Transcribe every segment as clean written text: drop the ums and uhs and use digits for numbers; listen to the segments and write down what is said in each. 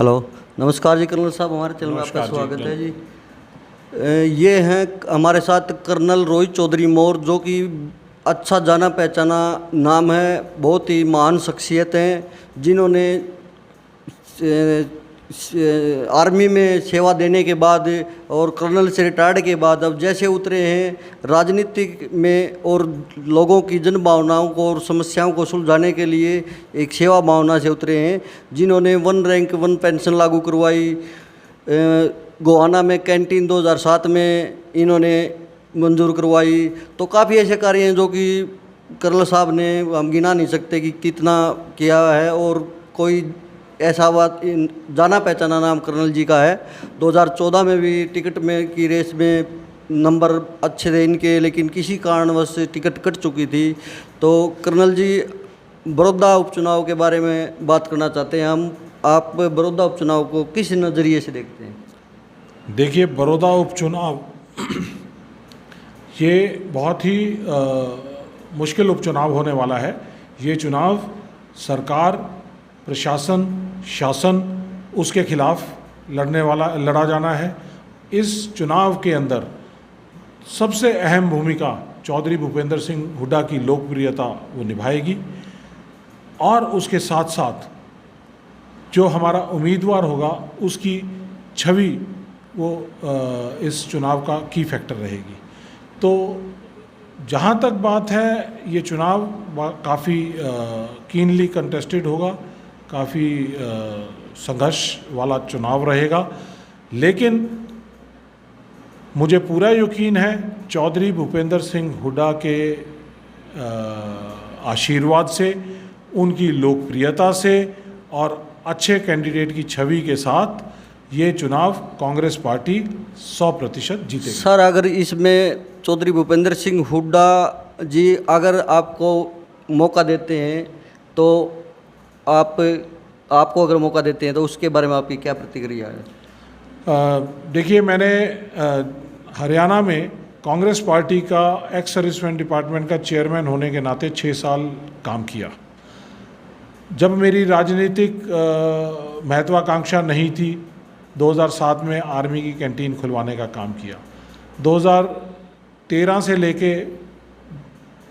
Hello, नमस्कार जी colonel साहब, हमारे चैनल में आपका स्वागत है जी। ये हैं हमारे साथ कर्नल रोहित चौधरी मौर्य, जो कि अच्छा जाना पहचाना नाम है, बहुत ही महान शख्सियत हैं, जिन्होंने आर्मी में सेवा देने के बाद और कर्नल से रिटायर्ड के बाद अब जैसे उतरे हैं राजनीति में और लोगों की जन भावनाओं को और समस्याओं को सुलझाने के लिए एक सेवा भावना से उतरे हैं, जिन्होंने 1 रैंक 1 पेंशन लागू करवाई। गोहाना में कैंटीन 2007 में इन्होंने मंजूर करवाई। तो काफ़ी ऐसे कार्य हैं जो कि कर्नल साहब ने हम गिना नहीं सकते कि कितना किया है, और कोई ऐसा बात जाना पहचाना नाम कर्नल जी का है। 2014 में भी टिकट में की रेस में नंबर अच्छे थे इनके, लेकिन किसी कारणवश टिकट कट चुकी थी। तो कर्नल जी, बड़ौदा उपचुनाव के बारे में बात करना चाहते हैं हम। आप बड़ौदा उपचुनाव को किस नज़रिए से देखते हैं? देखिए, बड़ौदा उपचुनाव ये बहुत ही मुश्किल उपचुनाव होने वाला है। ये चुनाव सरकार, प्रशासन, शासन उसके खिलाफ लड़ा जाना है। इस चुनाव के अंदर सबसे अहम भूमिका चौधरी भूपेंद्र सिंह हुड्डा की लोकप्रियता वो निभाएगी, और उसके साथ साथ जो हमारा उम्मीदवार होगा उसकी छवि वो इस चुनाव का की फैक्टर रहेगी। तो जहाँ तक बात है, ये चुनाव काफ़ी कीनली कंटेस्टेड होगा, काफ़ी संघर्ष वाला चुनाव रहेगा, लेकिन मुझे पूरा यकीन है चौधरी भूपेंद्र सिंह हुड्डा के आशीर्वाद से, उनकी लोकप्रियता से और अच्छे कैंडिडेट की छवि के साथ ये चुनाव कांग्रेस पार्टी 100% जीतेगी। सर, अगर इसमें चौधरी भूपेंद्र सिंह हुड्डा जी अगर आपको मौका देते हैं, तो आपको अगर मौका देते हैं तो उसके बारे में आपकी क्या प्रतिक्रिया है? देखिए, मैंने हरियाणा में कांग्रेस पार्टी का एक्स सर्विसमैन डिपार्टमेंट का चेयरमैन होने के नाते 6 साल काम किया। जब मेरी राजनीतिक महत्वाकांक्षा नहीं थी, 2007 में आर्मी की कैंटीन खुलवाने का काम किया। 2013 से लेके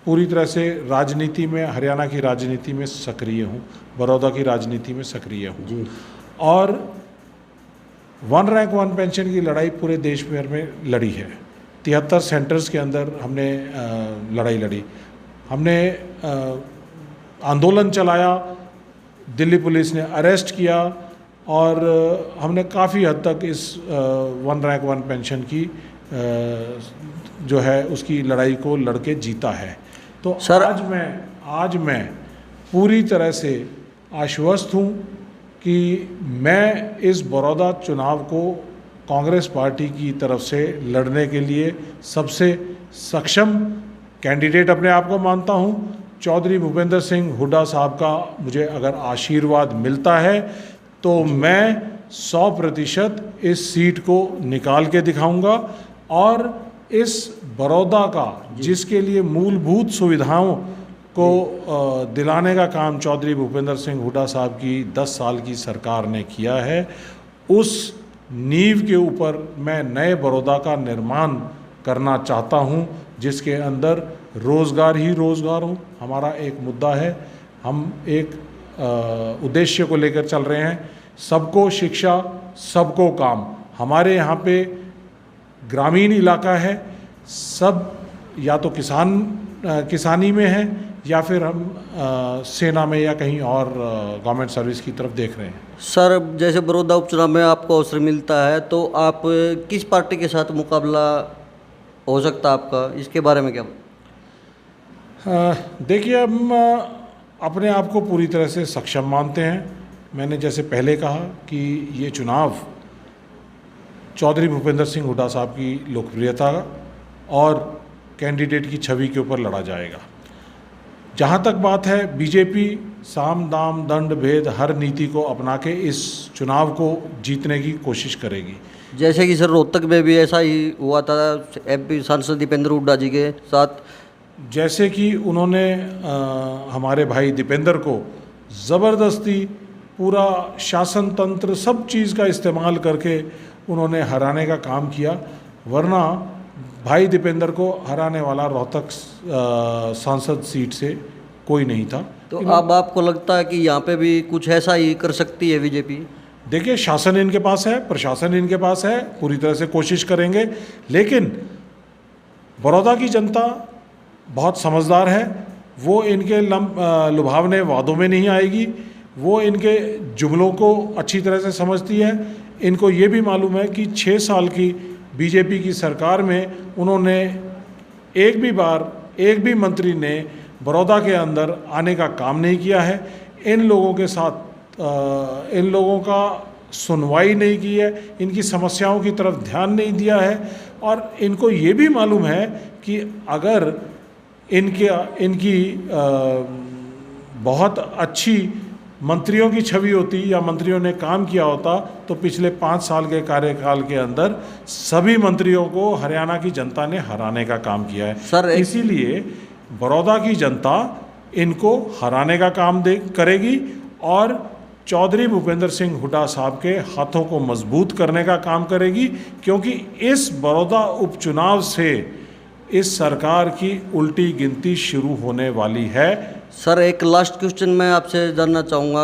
पूरी तरह से राजनीति में, हरियाणा की राजनीति में सक्रिय हूँ, बड़ौदा की राजनीति में सक्रिय हूँ। और 1 रैंक 1 पेंशन की लड़ाई पूरे देश भर में लड़ी है। 73 सेंटर्स के अंदर हमने लड़ाई लड़ी, हमने आंदोलन चलाया, दिल्ली पुलिस ने अरेस्ट किया, और हमने काफ़ी हद तक इस 1 रैंक 1 पेंशन की जो है उसकी लड़ाई को लड़के जीता है। तो सर, आज मैं पूरी तरह से आश्वस्त हूँ कि मैं इस बड़ौदा चुनाव को कांग्रेस पार्टी की तरफ से लड़ने के लिए सबसे सक्षम कैंडिडेट अपने आप को मानता हूँ। चौधरी भूपेंद्र सिंह हुड्डा साहब का मुझे अगर आशीर्वाद मिलता है तो मैं 100% इस सीट को निकाल के दिखाऊंगा, और इस बड़ौदा का जिसके लिए मूलभूत सुविधाओं को दिलाने का काम चौधरी भूपेंद्र सिंह हुड्डा साहब की 10 साल की सरकार ने किया है, उस नींव के ऊपर मैं नए बड़ौदा का निर्माण करना चाहता हूं, जिसके अंदर रोज़गार ही रोज़गार हो। हमारा एक मुद्दा है, हम एक उद्देश्य को लेकर चल रहे हैं, सबको शिक्षा, सबको काम। हमारे यहाँ पे ग्रामीण इलाका है, सब या तो किसानी में है, या फिर हम सेना में या कहीं और गवर्नमेंट सर्विस की तरफ देख रहे हैं। सर, जैसे बड़ौदा उपचुनाव में आपको अवसर मिलता है, तो आप किस पार्टी के साथ मुकाबला हो सकता है आपका, इसके बारे में क्या? देखिए, हम अपने आप को पूरी तरह से सक्षम मानते हैं। मैंने जैसे पहले कहा कि ये चुनाव चौधरी भूपेंद्र सिंह हुड्डा साहब की लोकप्रियता और कैंडिडेट की छवि के ऊपर लड़ा जाएगा। जहाँ तक बात है, बीजेपी साम दाम दंड भेद हर नीति को अपना के इस चुनाव को जीतने की कोशिश करेगी। जैसे कि सर रोहतक में भी ऐसा ही हुआ था एमपी सांसद दीपेंद्र हुड्डा जी के साथ, जैसे कि उन्होंने हमारे भाई दीपेंद्र को ज़बरदस्ती पूरा शासन तंत्र सब चीज़ का इस्तेमाल करके उन्होंने हराने का काम किया, वरना भाई दीपेंद्र को हराने वाला रोहतक सांसद सीट से कोई नहीं था। तो अब आपको लगता है कि यहाँ पे भी कुछ ऐसा ही कर सकती है बीजेपी? देखिए, शासन इनके पास है, प्रशासन इनके पास है, पूरी तरह से कोशिश करेंगे, लेकिन बड़ौदा की जनता बहुत समझदार है। वो इनके लुभावने वादों में नहीं आएगी, वो इनके जुमलों को अच्छी तरह से समझती है। इनको ये भी मालूम है कि 6 साल की बीजेपी की सरकार में उन्होंने एक भी मंत्री ने बड़ौदा के अंदर आने का काम नहीं किया है। इन लोगों के साथ इन लोगों का सुनवाई नहीं की है, इनकी समस्याओं की तरफ ध्यान नहीं दिया है, और इनको ये भी मालूम है कि अगर इनकी बहुत अच्छी मंत्रियों की छवि होती या मंत्रियों ने काम किया होता तो पिछले 5 साल के कार्यकाल के अंदर सभी मंत्रियों को हरियाणा की जनता ने हराने का काम किया है। सर, इसीलिए बड़ौदा की जनता इनको हराने का काम करेगी और चौधरी भूपेंद्र सिंह हुड्डा साहब के हाथों को मजबूत करने का काम करेगी, क्योंकि इस बड़ौदा उपचुनाव से इस सरकार की उल्टी गिनती शुरू होने वाली है। सर, एक लास्ट क्वेश्चन मैं आपसे जानना चाहूँगा